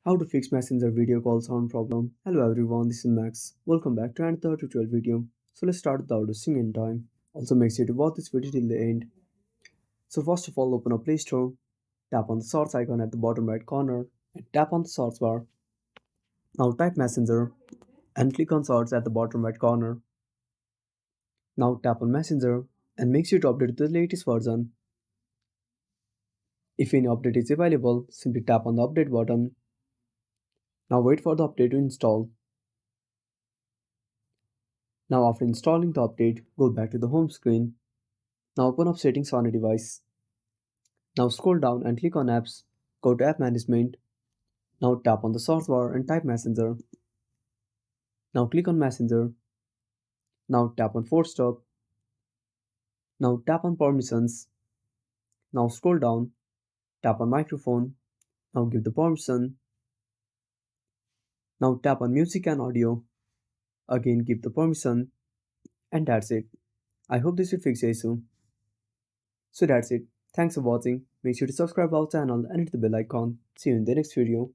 How to fix Messenger video call sound problem. Hello everyone, this is Max. Welcome back to another tutorial video. So let's start without wasting any time. Also make sure to watch this video till the end. So first of all, open up Play Store, tap on the source icon at the bottom right corner, and tap on the source bar. Now type Messenger and click on source at the bottom right corner. Now tap on Messenger and make sure to update to the latest version. If any update is available, simply tap on the update button. Now wait for the update to install. Now after installing the update, go back to the home screen. Now open up settings on a device. Now scroll down and click on apps. Go to app management. Now tap on the search bar and type messenger. Now click on messenger. Now tap on force stop. Now tap on permissions. Now scroll down. Tap on microphone. Now give the permission. Now tap on music and audio. Again give the permission. And that's it. I hope this will fix the issue. So that's it. Thanks for watching. Make sure to subscribe our channel and hit the bell icon. See you in the next video.